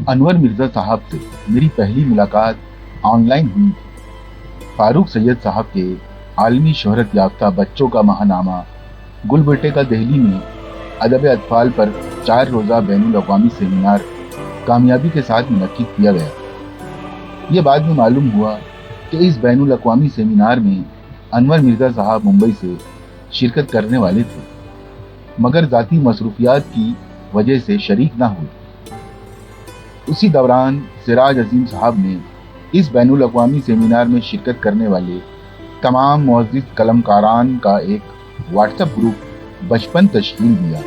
انور مرزا صاحب سے میری پہلی ملاقات آن لائن ہوئی تھی۔ فاروق سید صاحب کے عالمی شہرت یافتہ بچوں کا ماہنامہ گل بیٹے کا دہلی میں ادب اطفال پر 4 روزہ بین الاقوامی سیمینار کامیابی کے ساتھ منعقد کیا گیا۔ یہ بعد میں معلوم ہوا کہ اس بین الاقوامی سیمینار میں انور مرزا صاحب ممبئی سے شرکت کرنے والے تھے، مگر ذاتی مصروفیات کی وجہ سے شریک نہ ہوئے۔ اسی دوران سراج عظیم صاحب نے اس بین الاقوامی سیمینار میں شرکت کرنے والے تمام معزز قلمکاران کا ایک واٹس ایپ گروپ بچپن تشکیل دیا۔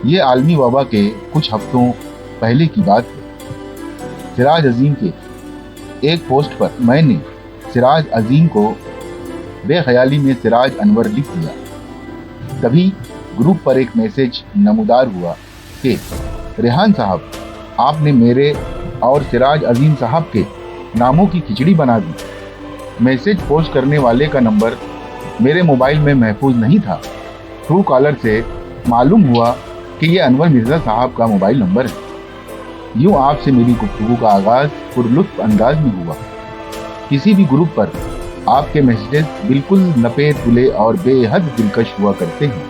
یہ عالمی وبا کے کچھ ہفتوں پہلے کی بات ہے۔ سراج عظیم کے ایک پوسٹ پر میں نے سراج عظیم کو بے خیالی میں سراج انور لکھ دیا۔ تبھی گروپ پر ایک میسج نمودار ہوا کہ ریحان صاحب، آپ نے میرے اور سراج عظیم صاحب کے ناموں کی کھچڑی بنا دی۔ میسج پوسٹ کرنے والے کا نمبر میرے موبائل میں محفوظ نہیں تھا۔ ٹرو کالر سے معلوم ہوا کہ یہ انور مرزا صاحب کا موبائل نمبر ہے۔ یوں آپ سے میری گفتگو کا آغاز پرلطف انداز میں ہوا۔ کسی بھی گروپ پر آپ کے میسیجز بالکل نپے تلے اور بے حد دلکش ہوا کرتے ہیں،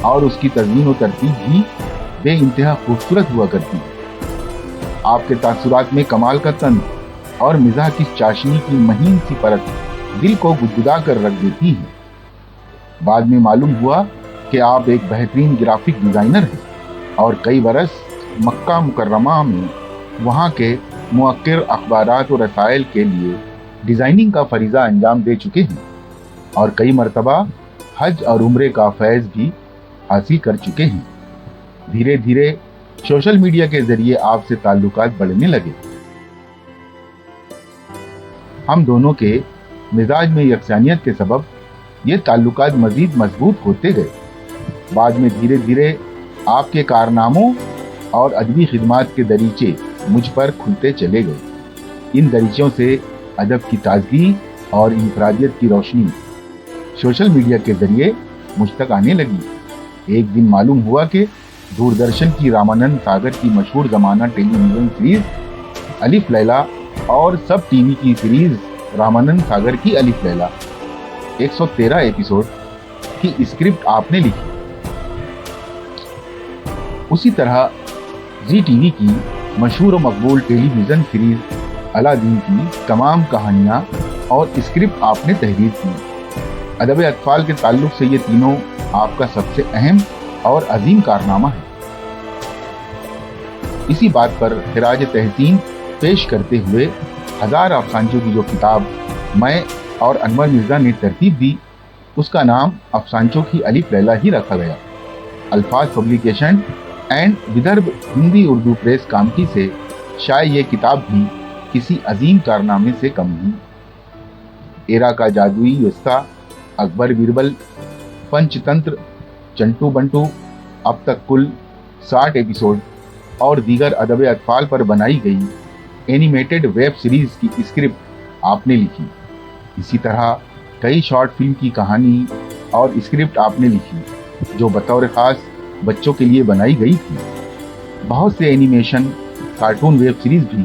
اور اس کی تزئین و ترتیب بھی بے انتہا خوبصورت ہوا کرتی ہے۔ آپ کے تاثرات میں کمال کا طنز اور مزاح کی چاشنی کی مہین سی پرت دل کو گدگدا کر رکھ دیتی ہے۔ بعد میں معلوم ہوا کہ آپ ایک بہترین گرافک ڈیزائنر ہیں اور کئی برس مکہ مکرمہ میں وہاں کے مؤثر اخبارات و رسائل کے لیے ڈیزائننگ کا فریضہ انجام دے چکے ہیں، اور کئی مرتبہ حج اور عمرے کا فیض بھی حاصل کر چکے ہیں۔ دھیرے دھیرے سوشل میڈیا کے ذریعے آپ سے تعلقات بڑھنے لگے۔ ہم دونوں کے مزاج میں یکسانیت کے سبب یہ تعلقات مزید مضبوط ہوتے گئے۔ بعد میں دھیرے دھیرے آپ کے کارناموں اور ادبی خدمات کے دریچے مجھ پر کھلتے چلے گئے۔ ان دریچوں سے ادب کی تازگی اور انفرادیت کی روشنی سوشل میڈیا کے ذریعے مجھ تک آنے لگی۔ ایک دن معلوم ہوا کہ دوردرشن کی رامانند ساگر کی مشہور زمانہ ٹیلی ویژن سیریز الف لیلا اور سب ٹی وی کی سیریز رامانند ساگر کی الف لیلا 113 ایپیسوڈ کی اسکرپٹ آپ نے لکھی۔ اسی طرح زی ٹی وی کی مشہور و مقبول ٹیلی ویژن سیریز الادین کی تمام کہانیاں اور اسکرپٹ آپ نے تحریر کی۔ ادب اطفال کے تعلق سے یہ تینوں آپ کا سب سے اہم اور عظیم کارنامہ ہے۔ اسی بات پر خراج تحسین پیش کرتے ہوئے ہزار افسانچوں کی جو کتاب میں اور انور مرزا نے ترتیب دی، اس کا نام افسانچوں کی الف لیلا ہی رکھا گیا۔ Alfaz publication and Vidarbha Hindi Urdu press Kamptee سے شائع یہ کتاب بھی کسی عظیم کارنامے سے کم نہیں۔ ایرا کا جادوئی وسطی، اکبر بیربل، پنچ تنتر، چنٹو بنٹو، اب تک کل 60 ایپیسوڈ اور دیگر ادب اطفال پر بنائی گئی اینیمیٹڈ ویب سیریز کی اسکرپٹ آپ نے لکھی۔ اسی طرح کئی شارٹ فلم کی کہانی اور اسکرپٹ آپ نے لکھی جو بطور خاص بچوں کے لیے بنائی گئی تھی۔ بہت سے اینیمیشن کارٹون ویب سیریز بھی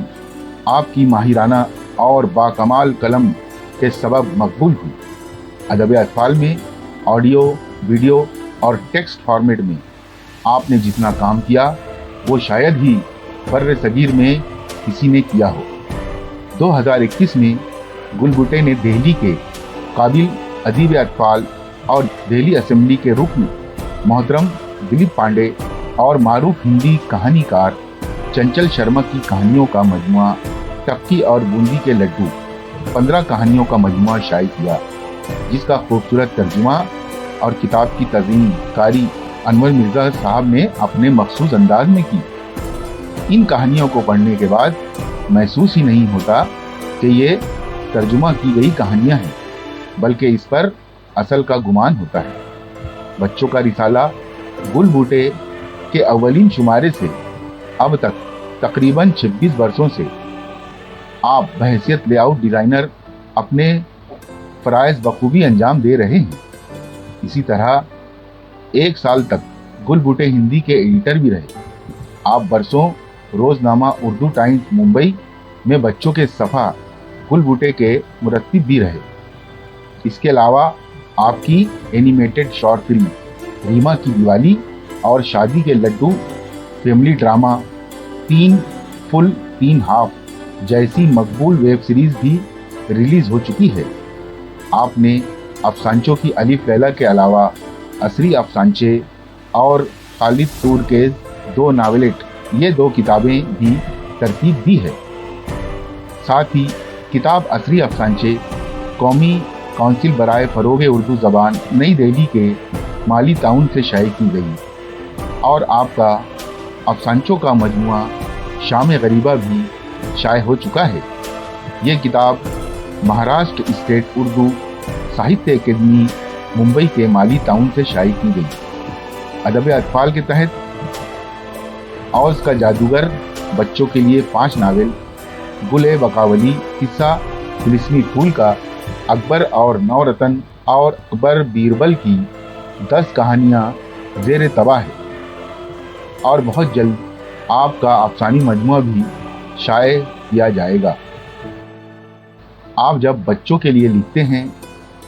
آپ کی ماہرانہ اور باکمال قلم کے سبب مقبول ہوئی۔ ادب اطفال میں آڈیو، ویڈیو اور ٹیکسٹ فارمیٹ میں آپ نے جتنا کام کیا وہ شاید ہی بر صغیر میں کسی نے کیا ہو۔ 2021 میں گل بوٹے نے دہلی کے قابل ادیب اطفال اور دہلی اسمبلی کے رکن محترم دلیپ پانڈے اور معروف ہندی کہانی کار چنچل شرما کی کہانیوں کا مجموعہ ٹپکی اور بوندی کے لڈو 15 کہانیوں کا مجموعہ شائع کیا، جس کا خوبصورت ترجمہ اور کتاب کی تزئین کاری انور مرزا صاحب نے اپنے مخصوص انداز میں کی۔ ان کہانیوں کو پڑھنے کے بعد محسوس ہی نہیں ہوتا کہ یہ ترجمہ کی گئی کہانیاں ہیں، بلکہ اس پر اصل کا گمان ہوتا ہے۔ بچوں کا رسالہ گل بوٹے کے اولین شمارے سے اب تک تقریباً 26 برسوں سے آپ بحیثیت لے آؤٹ ڈیزائنر اپنے فرائض بخوبی انجام دے رہے ہیں۔ اسی طرح 1 سال تک گل بوٹے ہندی کے ایڈیٹر بھی رہے۔ آپ برسوں रोजनामा उर्दू टाइम्स मुंबई में बच्चों के सफा गुल बूटे के मुरत्तिब भी रहे। इसके अलावा आपकी एनिमेटेड शॉर्ट फिल्म रीमा की दिवाली और शादी के लड्डू, फैमिली ड्रामा तीन फुल तीन हाफ जैसी मकबूल वेब सीरीज भी रिलीज हो चुकी है। आपने अफसानचों की अलिफ लैला के अलावा असरी अफसानचे और खालिद टूर के 2 नावेलेट, ये 2 किताबें भी तरतीब दी है। साथ ही किताब असरी अफसानचे कौमी काउंसिल बराए फ़रोग़ उर्दू ज़बान नई दिल्ली के माली ताउन से शाये की गई और आपका अफसानचों का मजमुआ शाम गरीबा भी शाये हो चुका है। ये किताब महाराष्ट्र स्टेट उर्दू साहित्य अकेदमी मुंबई के माली टाउन से शाये की गई। अदब अतफाल के तहत औस का जादूगर बच्चों के लिए 5 नावल, गुल बकावली, किस्सा तिलिस्मी फूल का, अकबर और नवरतन और अकबर बीरबल की 10 कहानियाँ ज़ेर तबाह है और बहुत जल्द आपका अफसानी मजमुआ भी शाये किया जाएगा। आप जब बच्चों के लिए लिखते हैं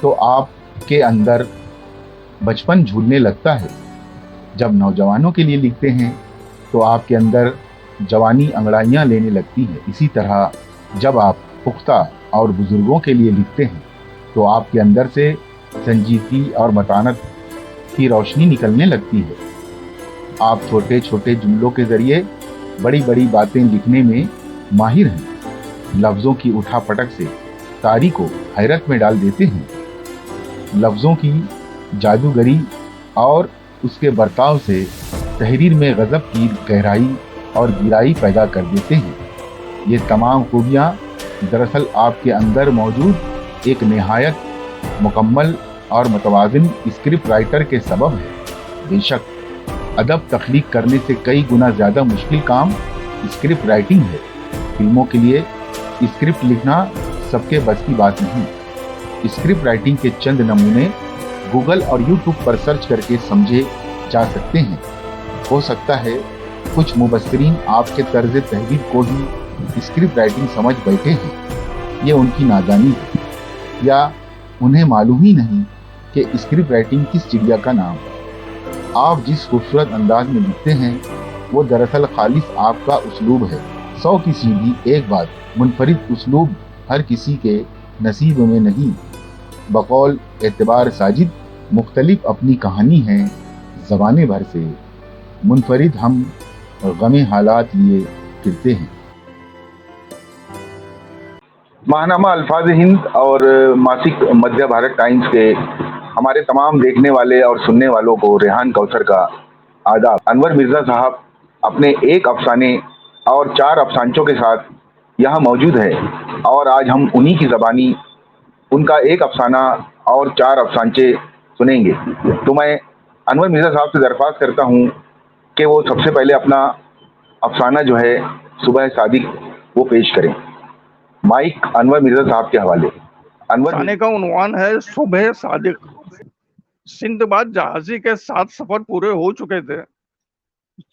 तो आपके अंदर बचपन झूलने लगता है। जब नौजवानों के लिए लिखते हैं तो आपके अंदर जवानी अंगड़ाइयाँ लेने लगती है। इसी तरह जब आप पुख्ता और बुजुर्गों के लिए लिखते हैं तो आपके अंदर से संजीदगी और मतानत की रोशनी निकलने लगती है। आप छोटे छोटे जुमलों के जरिए बड़ी बड़ी बातें लिखने में माहिर हैं। लफ्ज़ों की उठापटक से कारी को हैरत में डाल देते हैं। लफ्ज़ों की जादूगरी और उसके बर्ताव से तहरीर में गज़ब की गहराई और गिराई पैदा कर देते हैं। ये तमाम खूबियाँ दरअसल आपके अंदर मौजूद एक निहायत मुकम्मल और मुतवाज़िन स्क्रिप्ट राइटर के सबब है। बेशक अदब तख्लीक करने से कई गुना ज़्यादा मुश्किल काम स्क्रिप्ट राइटिंग है। फिल्मों के लिए स्क्रिप्ट लिखना सबके बस की बात नहीं। स्क्रिप्ट राइटिंग के चंद नमूने गूगल और यूट्यूब पर सर्च करके समझे जा सकते हैं। हो सकता है कुछ मुबस्सिरीन आपके तर्ज तहरीर को ही स्क्रिप्ट राइटिंग समझ बैठे हैं। ये उनकी नादानी है या उन्हें मालूम ही नहीं कि स्क्रिप्ट राइटिंग किस चिड़िया का नाम है। आप जिस खूबसूरत अंदाज में लिखते हैं वो दरअसल खालिस आपका उसलूब है। 100 की सीढ़ी एक बात, मुनफरिद उसलूब हर किसी के नसीब में नहीं। बकौल एतबार साजिद मुख्तलिफ अपनी कहानी है ज़बाने भर से, मुनफरिद हम गमे हालात लिए फिरते हैं। माहनामा अल्फाज हिंद और मासिक मध्य भारत टाइम्स के हमारे तमाम देखने वाले और सुनने वालों को रेहान कौसर का आदाब। अनवर मिर्ज़ा साहब अपने एक अफसाने और 4 अफसानचों के साथ यहाँ मौजूद है और आज हम उन्हीं की ज़बानी उनका एक अफसाना और 4 अफसानचे सुनेंगे। तो मैं अनवर मिर्ज़ा साहब से दरख्वास्त करता हूँ कि वो सबसे पहले अपना अफसाना जो है सुबह सादिक वो पेश करें। माइक अनवर मिर्ज़ा साहब के हवाले। अनवर अफसाने का उन्वान है सुबह सादिक। सिंदबाद जहाजी के 7 सफर पूरे हो चुके थे।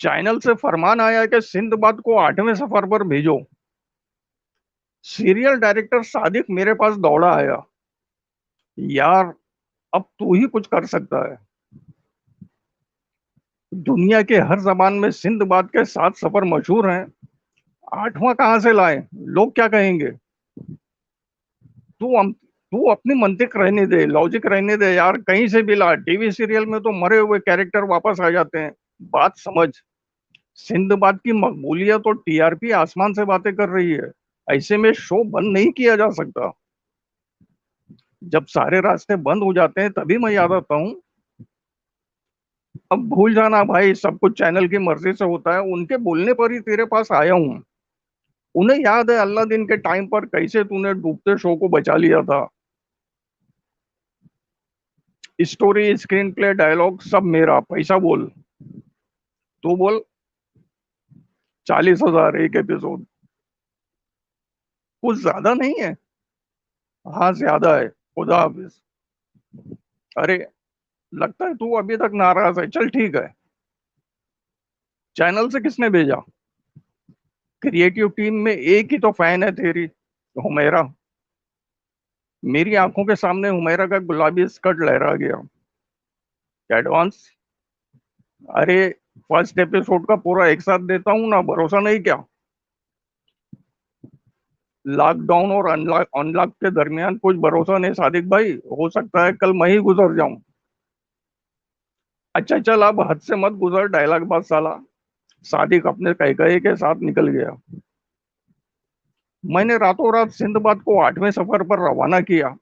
चैनल से फरमान आया कि सिंदबाद को 8वें सफर पर भेजो। सीरियल डायरेक्टर सादिक मेरे पास दौड़ा आया, यार अब तू ही कुछ कर सकता है। दुनिया के हर जबान में सिंदबाद के 7 सफर मशहूर हैं, 8वां कहां से लाए, लोग क्या कहेंगे। तू अपनी मंतिक रहने दे, लॉजिक रहने दे यार, कहीं से भी ला। टीवी सीरियल में तो मरे हुए कैरेक्टर वापस आ जाते हैं, बात समझ। सिंदबाद की मकबूलियत और टीआरपी आसमान से बातें कर रही है, ऐसे में शो बंद नहीं किया जा सकता। जब सारे रास्ते बंद हो जाते हैं तभी मैं याद आता हूँ। अब भूल जाना भाई, सब कुछ चैनल की मर्जी से होता है। उनके बोलने पर ही तेरे पास आया हूँ। उन्हें याद है अल्लादीन के टाइम पर कैसे तूने डूबते शो को बचा लिया था। स्टोरी, स्क्रीन प्ले, डायलॉग सब मेरा, पैसा बोल। तू बोल 40,000 एक एपिसोड, कुछ ज्यादा नहीं है? हाँ ज्यादा है, खुदा हाफिज। अरे लगता है तू अभी तक नाराज है, चल ठीक है। चैनल से किसने भेजा? क्रिएटिव टीम में एक ही तो फैन है तेरी, हुमैरा। मेरी आंखों के सामने हुमैरा का गुलाबी स्कर्ट लहरा गया। एडवांस? अरे, फर्स्ट एपिसोड का पूरा एक साथ देता हूँ ना, भरोसा नहीं क्या? लॉकडाउन और अनलॉक अनलॉक के दरमियान कुछ भरोसा नहीं सादिक भाई, हो सकता है कल मैं ही गुजर जाऊं। अच्छा चल, अब हद से मत गुजर डायलॉग बाज साला। सादिक अपने कह के साथ निकल गया। मैंने रातों रात सिंदबाद को 8वें सफर पर रवाना किया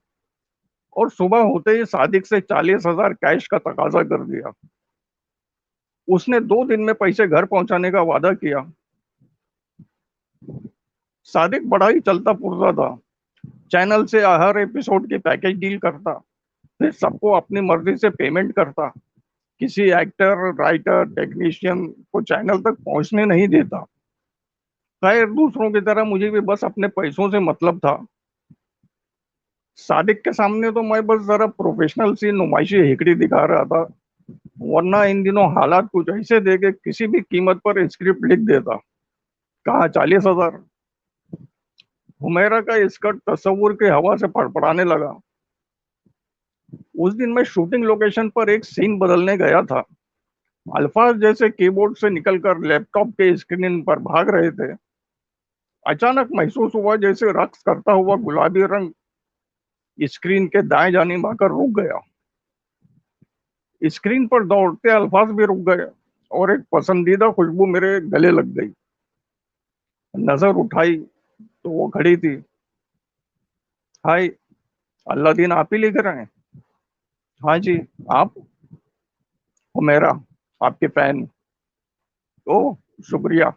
और सुबह होते ही सादिक से 40,000 कैश का तकाजा कर दिया। उसने 2 दिन में पैसे घर पहुंचाने का वादा किया। सादिक बड़ा ही चलता पुर्जा था। चैनल से हर एपिसोड की पैकेज डील करता, फिर सबको अपनी मर्जी से पेमेंट करता, किसी एक्टर, राइटर, टेक्नीशियन को चैनल तक पहुंचने नहीं देता। खैर, दूसरों की तरह मुझे भी बस अपने पैसों से मतलब था। सादिक के सामने तो मैं बस जरा प्रोफेशनल सी नुमाइशी हिकड़ी दिखा रहा था, वरना इन दिनों हालात कुछ ऐसे थे कि किसी भी कीमत पर स्क्रिप्ट लिख देता। कहा 40,000? हुमैरा का स्कर्ट तस्वुर की हवा से फड़फड़ाने लगा। उस दिन मैं शूटिंग लोकेशन पर एक सीन बदलने गया था। अल्फाज जैसे कीबोर्ड से निकलकर लैपटॉप के स्क्रीन पर भाग रहे थे। अचानक महसूस हुआ जैसे रक्स करता हुआ गुलाबी रंग स्क्रीन के दाएं जानिब आकर रुक गया। स्क्रीन पर दौड़ते अल्फाज भी रुक गए और एक पसंदीदा खुशबू मेरे गले लग गई। नजर उठाई तो वो खड़ी थी। हाय, अल्लादीन आप ही लिख रहे हैं? हाँ जी, आप? हुमैरा, आपके फैन। ओह, शुक्रिया।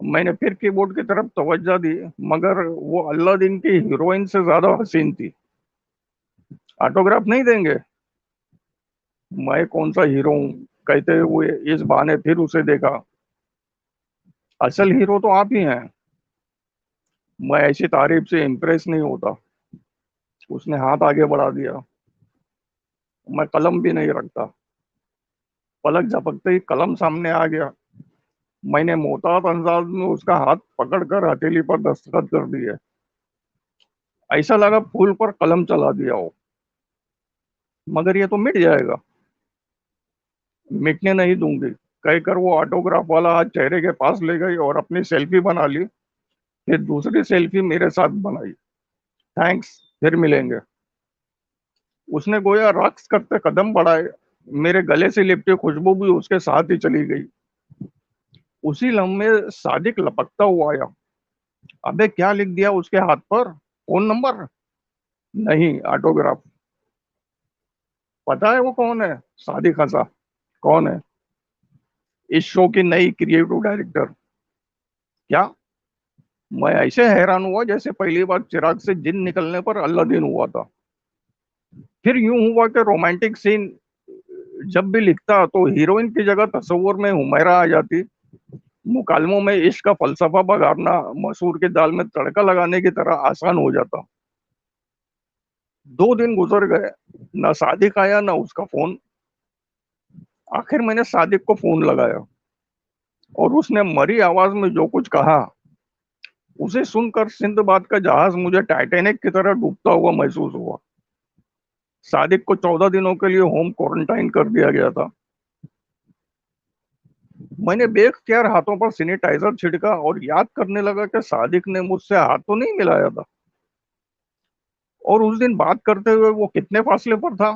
मैंने फिर कीबोर्ड की तरफ तवज्जो दी, मगर वो अल्लादीन की हीरोइन से ज्यादा हसीन थी। ऑटोग्राफ नहीं देंगे? मैं कौन सा हीरो हूँ कहते हुए इस बहाने फिर उसे देखा। असल हीरो तो आप ही हैं। मैं ऐसी तारीफ से इम्प्रेस नहीं होता। उसने हाथ आगे बढ़ा दिया। मैं कलम भी नहीं रखता। पलक झपकते ही कलम सामने आ गया। मैंने मोहतात अंदाज में उसका हाथ पकड़कर हथेली पर दस्तखत कर दिए। ऐसा लगा फूल पर कलम चला दिया हो। मगर ये तो मिट जाएगा। मिटने नहीं दूंगी, कहकर वो ऑटोग्राफ वाला हाथ चेहरे के पास ले गई और अपनी सेल्फी बना ली। फिर दूसरी सेल्फी मेरे साथ बनाई। थैंक्स, फिर मिलेंगे। उसने गोया रक्स करते कदम बढ़ाए। मेरे गले से लिपटी खुशबू भी उसके साथ ही चली गई। उसी लम्हे सादिक लपकता हुआ आया। अबे, क्या लिख दिया उसके हाथ पर? Phone number? नहीं, ऑटोग्राफ। पता है वो कौन है? सादिक हंसा। कौन है? इस शो की नई क्रिएटिव डायरेक्टर। क्या? मैं ऐसे हैरान हुआ जैसे पहली बार चिराग से जिन निकलने पर अल्लादीन हुआ था। फिर यूं हुआ कि रोमांटिक सीन जब भी लिखता तो हीरोइन की जगह तस्वुर में हुमैरा आ जाती। मुकालमों में इश्क का फलसफा बघारना मसूर की दाल में तड़का लगाने की तरह आसान हो जाता। 2 दिन गुजर गए, न सादिक आया न उसका फोन। आखिर मैंने सादिक को फोन लगाया और उसने मरी आवाज में जो कुछ कहा, उसे सुनकर सिंदबाद का जहाज मुझे टाइटैनिक की तरह डूबता हुआ महसूस हुआ। सादिक को 14 दिनों के लिए होम क्वारंटाइन कर दिया गया था। मैंने बेख्तियार हाथों पर सैनिटाइजर छिड़का और याद करने लगा कि सादिक ने मुझसे हाथ तो नहीं मिलाया था, और उस दिन बात करते हुए वो कितने फासले पर था।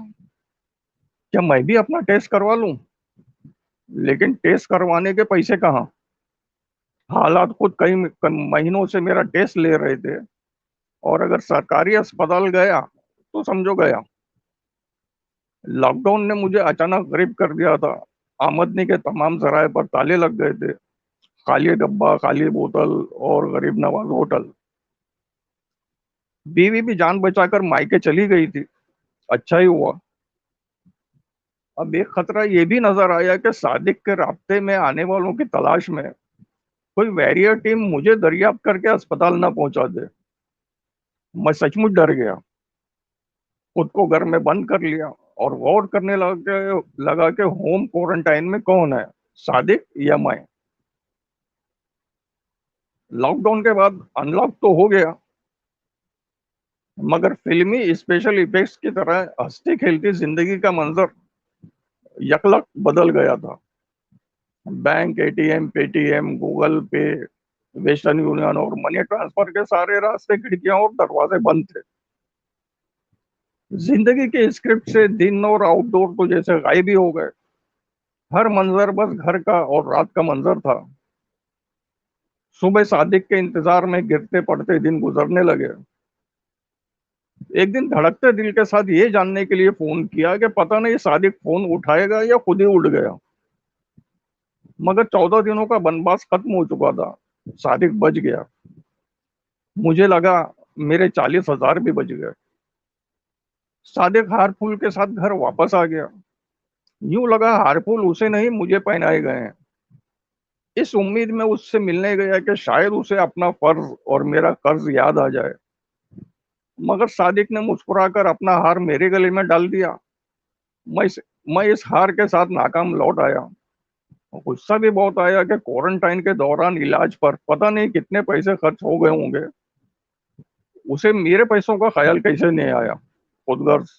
क्या मैं भी अपना टेस्ट करवा लूं? लेकिन टेस्ट करवाने के पैसे कहाँ? हालात खुद कई महीनों से मेरा टेस्ट ले रहे थे, और अगर सरकारी अस्पताल गया तो समझो गया। लॉकडाउन ने मुझे अचानक गरीब कर दिया था। आमदनी के तमाम जराये पर ताले लग गए थे। खाली डब्बा, खाली बोतल और गरीब नवाज होटल। बीवी भी जान बचाकर मायके चली गई थी। अच्छा ही हुआ। अब एक खतरा ये भी नजर आया कि सादिक के रास्ते में आने वालों की तलाश में कोई वैरियर टीम मुझे दरियाफ्त करके अस्पताल ना पहुंचा दे। मैं सचमुच डर गया। खुद को घर में बंद कर लिया और गौर करने लगा कि होम क्वारंटाइन में कौन है, सादिक या मैं। लॉक डाउन के बाद अनलॉक तो हो गया, मगर फिल्मी स्पेशल इफेक्ट्स की तरह हंसती खेलती जिंदगी का मंजर यकलक बदल गया था। बैंक, एटीएम, पेटीएम, गूगल पे, वेस्टर्न यूनियन और मनी ट्रांसफर के सारे रास्ते, खिड़कियां और दरवाजे बंद थे। जिंदगी के स्क्रिप्ट से दिन और आउटडोर तो जैसे गायब ही हो गए। हर मंजर बस घर का और रात का मंजर था। सुबह सादिक के इंतजार में गिरते पड़ते दिन गुजरने लगे। एक दिन धड़कते दिल के साथ ये जानने के लिए फोन किया कि पता नहीं सादिक फोन उठाएगा या खुद ही उड़ गया। मगर 14 दिनों का बनवास खत्म हो चुका था। सादिक बच गया। मुझे लगा मेरे 40,000 भी बच गए। सादिक हार फूल के साथ घर वापस आ गया। यूं लगा हार फूल उसे नहीं मुझे पहनाए गए हैं। इस उम्मीद में उससे मिलने गया कि शायद उसे अपना फर्ज और मेरा कर्ज याद आ जाए। मगर सादिक ने मुस्कुराकर अपना हार मेरे गले में डाल दिया। मैं इस मैं इस हार के साथ नाकाम लौट आया। गुस्सा भी बहुत आया कि क्वारंटाइन के दौरान इलाज पर पता नहीं कितने पैसे खर्च हो गए होंगे। उसे मेरे पैसों का ख्याल कैसे नहीं आया। खुदगर्ज।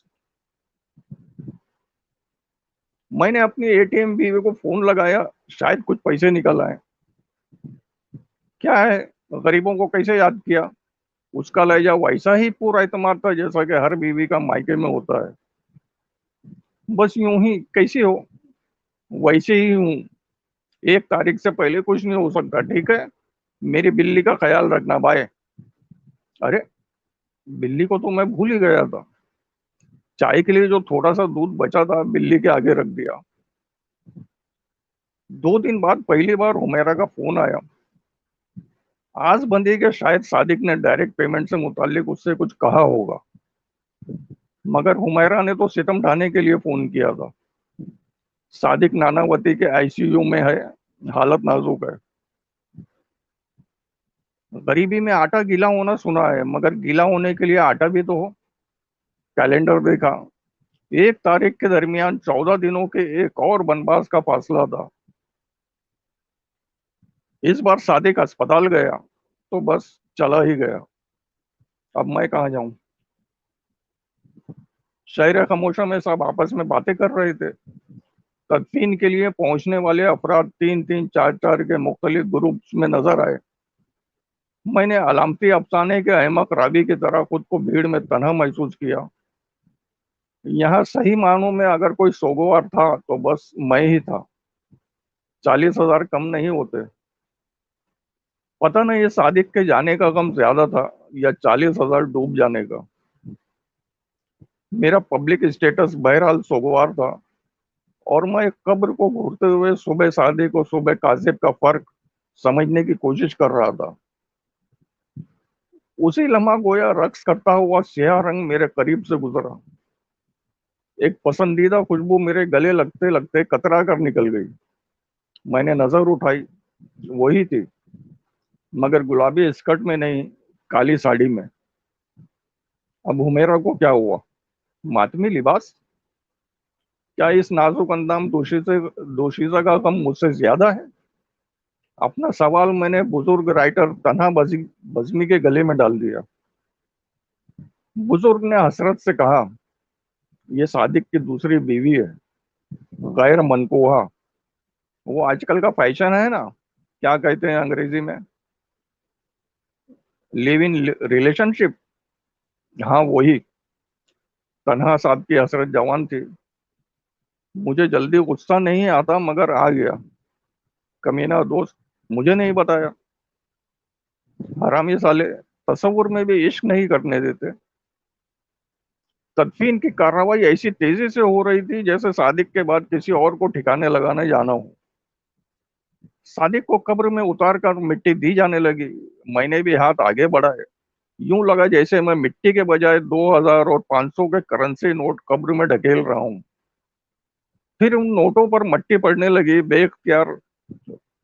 मैंने अपनी एटीएम बीवी को फोन लगाया, शायद कुछ पैसे निकल आए। क्या है, गरीबों को कैसे याद किया। उसका लहजा वैसा ही पूरा एतमाद था जैसा कि हर बीवी का मायके में होता है। बस यूं ही, कैसी हो, वैसे ही हूँ। 1 तारीख से पहले कुछ नहीं हो सकता, ठीक है। मेरी बिल्ली का ख्याल रखना, बाय। अरे, बिल्ली को तो मैं भूल ही गया था। चाय के लिए जो थोड़ा सा दूध बचा था बिल्ली के आगे रख दिया। 2 दिन बाद पहली बार हुमैरा का फोन आया। आज बंदी के शायद सादिक ने डायरेक्ट पेमेंट से मुतालिक उससे कुछ कहा होगा। मगर हुमैरा ने तो सितम ढाने के लिए फोन किया था। सादिक नानावती के आईसीयू में है, हालत नाजुक है। गरीबी में आटा गीला होना सुना है, मगर गीला होने के लिए आटा भी तो हो। कैलेंडर देखा। 1 तारीख के दरमियान 14 दिनों के एक और बनबास का फासला था। इस बार सादिक अस्पताल गया तो बस चला ही गया। अब मैं कहाँ जाऊं। शहर खामोशा में सब आपस में बातें कर रहे थे। तदफीन के लिए पहुंचने वाले अफराद 3-3, 4-4 के मुख्तलिफ ग्रुप्स में नजर आए। मैंने अलामती अफसाने के अहमक रावी की तरह खुद को भीड़ में तन्हा महसूस किया। यहाँ सही मायनों में अगर कोई सोगवार था तो बस मैं ही था। 40,000 कम नहीं होते। पता नहीं ये सादिक के जाने का गम ज्यादा था या 40,000 डूब जाने का। मेरा पब्लिक स्टेटस बहरहाल सोगवार था। और मैं एक कब्र को घूरते हुए सुबह सादिक और सुबह कासिब का फर्क समझने की कोशिश कर रहा था। उसी लम्हा गोया रक्स करता हुआ स्याह रंग मेरे करीब से गुजरा। एक पसंदीदा खुशबू मेरे गले लगते लगते कतरा कर निकल गई। मैंने नजर उठाई। वही थी, मगर गुलाबी स्कर्ट में नहीं, काली साड़ी में। अब हुमेरा को क्या हुआ। मातमी लिबास। क्या इस नाजुक अंदाम दोशीजा का गम मुझसे ज्यादा है। अपना सवाल मैंने बुजुर्ग राइटर तन्हा बज़मी के गले में डाल दिया। बुजुर्ग ने हसरत से कहा, यह सादिक की दूसरी बीवी है, गैर मनकोहा। वो आजकल का फैशन है ना, क्या कहते हैं अंग्रेजी में, लिव इन रिलेशनशिप। हाँ वही। तन्हा साहब की हसरत जवान थी। मुझे जल्दी गुस्सा नहीं आता, मगर आ गया। कमीना दोस्त, मुझे नहीं बताया। हरामी साले, तसव्वुर में भी इश्क नहीं करने देते। तदफीन की कार्रवाई ऐसी तेजी से हो रही थी जैसे सादिक के बाद किसी और को ठिकाने लगाने जाना हो। सादिक को कब्र में उतार कर मिट्टी दी जाने लगी। मैंने भी हाथ आगे बढ़ाए। यूं लगा जैसे मैं मिट्टी के बजाय 2,000 और 500 के करेंसी नोट कब्र में ढकेल रहा हूं। फिर उन नोटों पर मट्टी पड़ने लगी।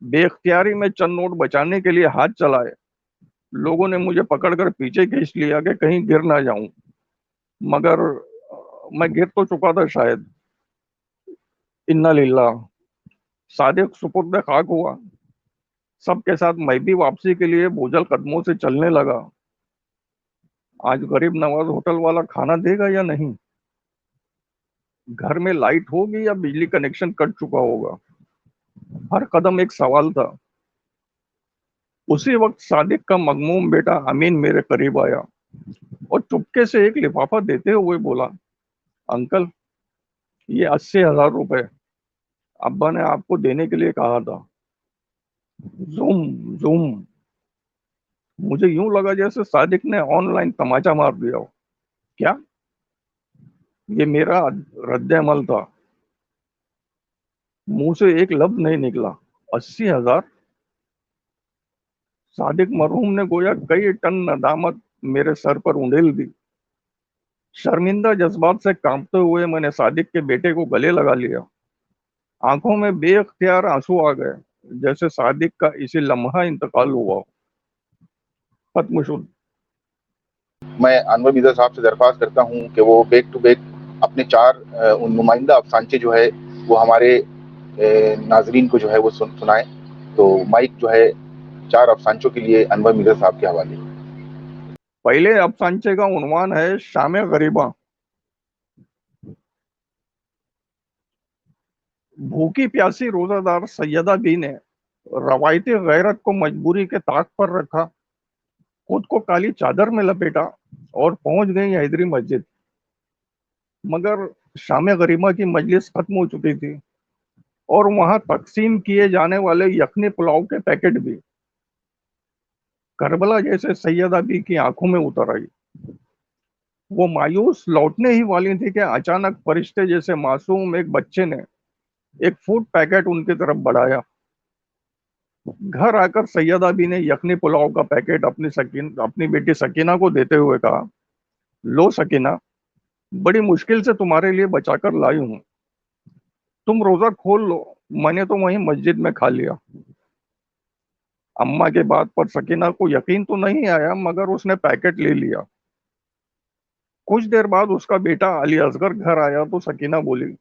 बेख्तियारी में चंद नोट बचाने के लिए हाथ चलाए। लोगों ने मुझे पकड़कर पीछे खींच लिया कि कहीं गिर ना जाऊं। मगर मैं गिर तो चुका था शायद। इन्ना लिल्लाह। सादिक सुपुर्द खाक हुआ। सबके साथ मैं भी वापसी के लिए बोझल कदमों से चलने लगा। आज गरीब नवाज होटल वाला खाना देगा या नहीं, घर में लाइट होगी या बिजली कनेक्शन कट चुका होगा, हर कदम एक सवाल था। उसी वक्त सादिक का मगमूम बेटा अमीन मेरे करीब आया और चुपके से एक लिफाफा देते हुए बोला, अंकल, ये 80,000 रुपए अब्बा ने आपको देने के लिए कहा था। Zoom zoom. मुझे यूं लगा जैसे सादिक ने ऑनलाइन तमाचा मार दिया हो। क्या? ये मेरा रद्द-ए-अमल था। मुंह से एक लफ्ज नहीं निकला। 80,000? सादिक मरहूम ने गोया कई टन नदामत मेरे सर पर उंडेल दी। शर्मिंदा जज्बात से कांपते हुए मैंने सादिक के बेटे को गले लगा लिया। आंखों में बेअख्तियार आंसू आ गए, जैसे सादिक का इसी लम्हा इंतकाल हुआ हो। खत्म। मैं अनवर मिर्जा साहब से दरख्वास्त करता हूं कि वो बैक टू बैक अपने 4 नुमाइंदा अफसानचे जो है वो हमारे नाजरीन को जो है वो सुनाएं। तो माइक जो है 4 अफसानचों के लिए अनवर मिर्जा साहब के हवाले। पहले अफसानचे का उन्वान है शाम गरीबा। भूखी प्यासी रोजादार सैयदा बी ने रवायती गैरत को मजबूरी के ताक पर रखा, खुद को काली चादर में लपेटा और पहुंच गई हैदरी मस्जिद। मगर शाम गरीबा की मजलिस खत्म हो चुकी थी और वहां तकसीम किए जाने वाले यखनी पुलाव के पैकेट भी। करबला जैसे सैयदा बी की आंखों में उतर आई। वो मायूस लौटने ही वाली थी कि अचानक फरिश्ते जैसे मासूम एक बच्चे ने एक फूड पैकेट उनकी तरफ बढ़ाया। घर आकर सैयदा बी ने यखनी पुलाव का पैकेट अपनी बेटी सकीना को देते हुए कहा, लो सकीना, बड़ी मुश्किल से तुम्हारे लिए बचाकर लाई हूं, तुम रोजा खोल लो। मैंने तो वहीं मस्जिद में खा लिया। अम्मा के बात पर सकीना को यकीन तो नहीं आया, मगर उसने पैकेट ले लिया। कुछ देर बाद उसका बेटा अली असगर घर आया तो सकीना बोली,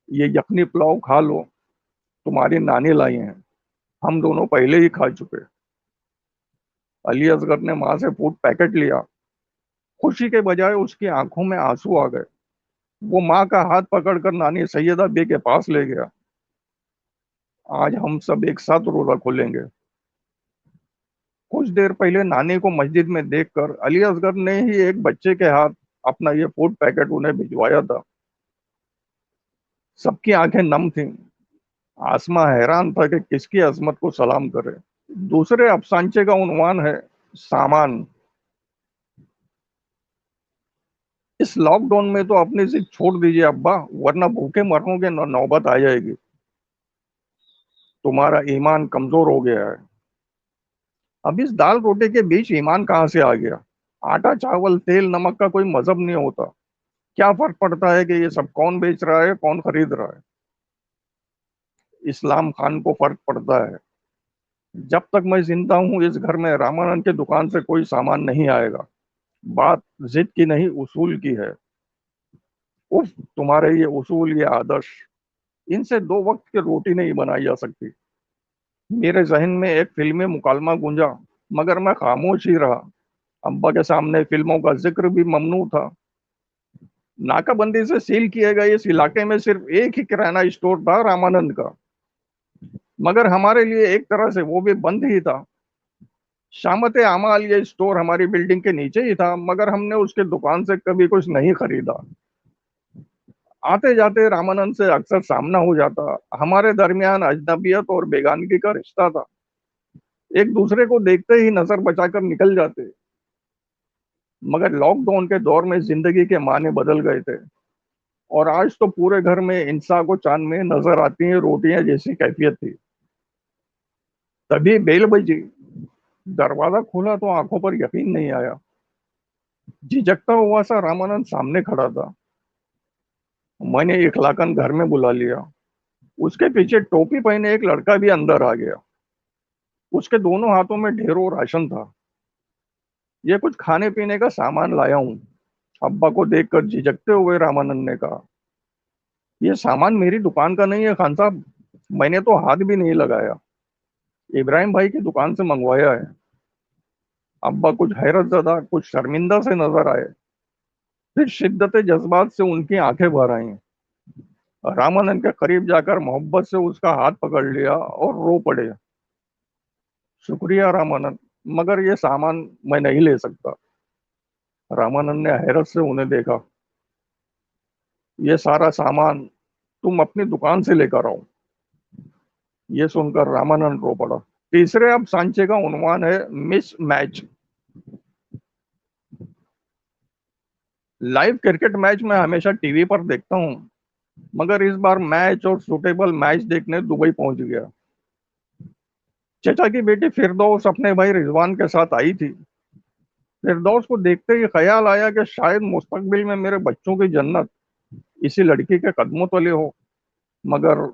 ये यखनी पुलाव खा लो, तुम्हारी नानी लाई हैं, हम दोनों पहले ही खा चुके। अली असगर ने माँ से फूड पैकेट लिया। खुशी के बजाय उसकी आंखों में आंसू आ गए। वो माँ का हाथ पकड़कर नानी सैयदा बी के पास ले गया। आज हम सब एक साथ रोजा खोलेंगे। कुछ देर पहले नानी को मस्जिद में देखकर अली असगर ने ही एक बच्चे के हाथ अपना ये फूड पैकेट उन्हें भिजवाया था। सबकी आंखें नम थीं। आसमा हैरान था कि किसकी अजमत को सलाम करे। दूसरे अफसानचे का उन्वान है सामान। इस लॉकडाउन में तो अपनी जिद छोड़ दीजिए अब्बा, वरना भूखे मरोगे, नौबत आ जाएगी। तुम्हारा ईमान कमजोर हो गया है। अब इस दाल रोटी के बीच ईमान कहाँ से आ गया? आटा चावल तेल नमक का कोई मजहब नहीं होता। क्या फर्क पड़ता है कि ये सब कौन बेच रहा है, कौन खरीद रहा है? इस्लाम खान को फर्क पड़ता है। जब तक मैं जिंदा हूं इस घर में रामानंद की दुकान से कोई सामान नहीं आएगा। बात जिद की नहीं, उसूल की है। उफ, तुम्हारे ये उसूल, ये आदर्श, इनसे 2 वक्त की रोटी नहीं बनाई जा सकती। मेरे जहन में एक फिल्मी मुकालमा गूंजा, मगर मैं खामोश ही रहा। अब्बा के सामने फिल्मों का जिक्र भी ममनू था। नाकाबंदी से सील किए गए इस इलाके में सिर्फ एक ही किराना स्टोर था, रामानंद का। मगर हमारे लिए एक तरह से वो भी बंद ही था। शामत आमाल ये स्टोर हमारी बिल्डिंग के नीचे ही था, मगर हमने उसके दुकान से कभी कुछ नहीं खरीदा। आते जाते रामानंद से अक्सर सामना हो जाता। हमारे दरमियान अजनबियत और बेगानगी का रिश्ता था। एक दूसरे को देखते ही नजर बचाकर निकल जाते। मगर लॉकडाउन के दौर में जिंदगी के मायने बदल गए थे और आज तो पूरे घर में इंसान को चांद में नजर आती हैं रोटियां जैसी कैफियत थी। तभी बेल बजी। दरवाजा खोला तो आंखों पर यकीन नहीं आया। झिझकता हुआ सा रामानंद सामने खड़ा था। मैंने इखलाकन घर में बुला लिया। उसके पीछे टोपी पहने एक लड़का भी अंदर आ गया। उसके दोनों हाथों में ढेरों राशन था। ये कुछ खाने पीने का सामान लाया हूं। अब्बा को देखकर झिझकते हुए रामानंद ने कहा, यह सामान मेरी दुकान का नहीं है खान साहब, मैंने तो हाथ भी नहीं लगाया। इब्राहिम भाई की दुकान से मंगवाया है। अब्बा कुछ हैरत ज़दा, कुछ शर्मिंदा से नजर आए। फिर शिद्दत जज्बात से उनकी आंखें भर आईं। रामानंद के करीब जाकर मोहब्बत से उसका हाथ पकड़ लिया और रो पड़े। शुक्रिया रामानंद, मगर ये सामान मैं नहीं ले सकता। रामानंद ने हैरत से उन्हें देखा। ये सारा सामान तुम अपनी दुकान से लेकर आओ। ये सुनकर रामानंद रो पड़ा। तीसरे अब सांचे का उन्वान है miss match. Live cricket match मैं हमेशा टीवी पर देखता हूँ, मगर इस बार मैच और सूटेबल मैच देखने दुबई पहुंच गया। चचा की बेटी फिरदौस अपने भाई रिजवान के साथ आई थी। फिरदौस को देखते ही ख्याल आया कि शायद मुस्तकबिल में मेरे बच्चों की जन्नत इसी लड़की के कदमों तले हो। मगर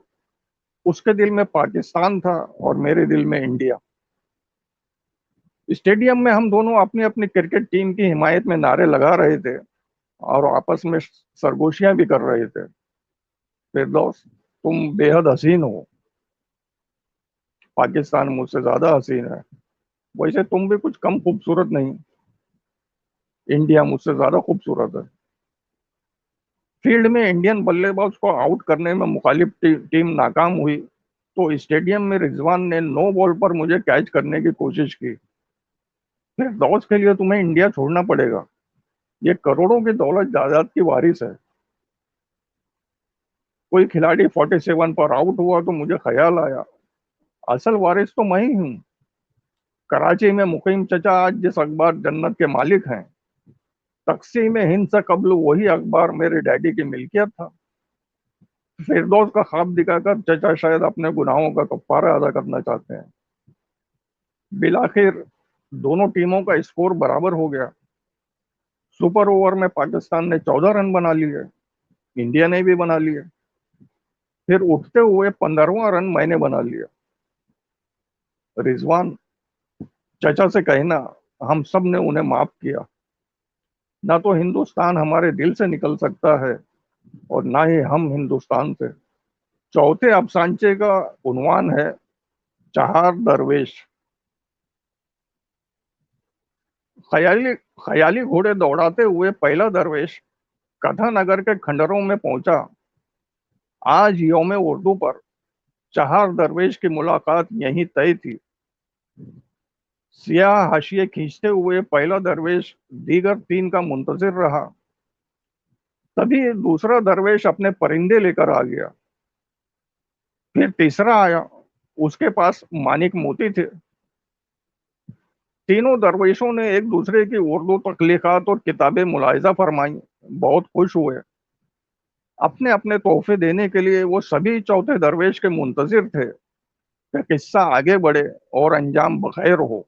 उसके दिल में पाकिस्तान था और मेरे दिल में इंडिया। स्टेडियम में हम दोनों अपनी अपनी क्रिकेट टीम की हिमायत में नारे लगा रहे थे और आपस में सरगोशियां भी कर रहे थे। फिरदौस, तुम बेहद हसीन हो। पाकिस्तान मुझसे ज्यादा हसीन है। वैसे तुम भी कुछ कम खूबसूरत नहीं। इंडिया मुझसे ज्यादा खूबसूरत है। फील्ड में इंडियन बल्लेबाज को आउट करने में मुखालिफ टीम नाकाम हुई तो स्टेडियम में रिजवान ने नो बॉल पर मुझे कैच करने की कोशिश की। फिरदौस के लिए तुम्हें इंडिया छोड़ना पड़ेगा। ये करोड़ों की दौलत जायदाद की वारिस है। कोई खिलाड़ी 47 पर आउट हुआ तो मुझे ख्याल आया, असल वारिस तो मैं ही हूँ। कराची में मुकीम चचा आज जिस अखबार जन्नत के मालिक हैं, तकसीम हिंद से कबल वही अखबार मेरे डैडी की मिल्कियत था। फिरदौस का ख्वाब दिखाकर चचा शायद अपने गुनाहों का कफ्फारा अदा करना चाहते हैं। बिलाखिर दोनों टीमों का स्कोर बराबर हो गया। सुपर ओवर में पाकिस्तान ने 14 रन बना लिए, इंडिया ने भी बना लिए। फिर उठते हुए 15वां रन मैंने बना लिया। रिजवान, चचा से कहना हम सब ने उन्हें माफ किया। ना तो हिंदुस्तान हमारे दिल से निकल सकता है और ना ही हम हिंदुस्तान से। चौथे अफसानचे का उन्वान है चार दरवेश। ख्याली ख्याली घोड़े दौड़ाते हुए पहला दरवेश कथानगर के खंडरों में पहुंचा। आज यौम उर्दू पर चार दरवेश की मुलाकात यहीं तय थी। सियाह हाशिए खींचते हुए पहला दरवेश दीगर तीन का मुंतजिर रहा। तभी दूसरा दरवेश अपने परिंदे लेकर आ गया। फिर तीसरा आया, उसके पास मानिक मोती थे। तीनों दरवेशों ने एक दूसरे की उर्दू तख्लीकात और किताबें मुलाहिजा फरमाई। बहुत खुश हुए। अपने अपने तोहफे देने के लिए वो सभी चौथे दरवेश के मुंतजिर थे कि किस्सा आगे बढ़े और अंजाम बखैर हो।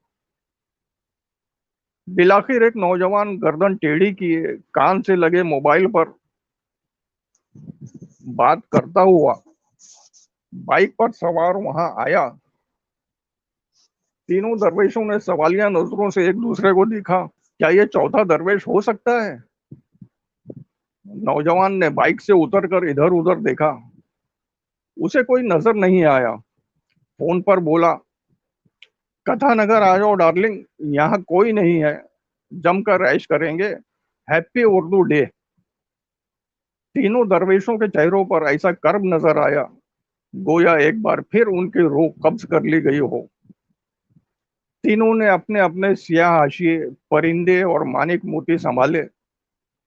बिलाखिर एक नौजवान गर्दन टेढ़ी किए कान से लगे मोबाइल पर बात करता हुआ बाइक पर सवार वहां आया। तीनों दरवेशों ने सवालिया नजरों से एक दूसरे को देखा। क्या ये चौथा दरवेश हो सकता है? नौजवान ने बाइक से उतरकर इधर उधर देखा। उसे कोई नजर नहीं आया। फोन पर बोला, कथानगर आ जाओ डार्लिंग, यहाँ कोई नहीं है, जमकर ऐश करेंगे, हैप्पी उर्दू डे। तीनों दरवेशों के चेहरों पर ऐसा कर्ब नजर आया गोया एक बार फिर उनकी रूह कब्ज कर ली गई हो। तीनों ने अपने अपने सियाह हाशिए, परिंदे और मानिक मोती संभाले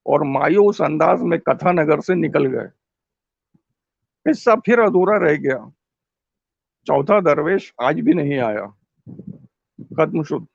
और मायूस अंदाज में कथानगर से निकल गए। किस्सा फिर अधूरा रह गया। चौथा दरवेश आज भी नहीं आया। खत्म शुद।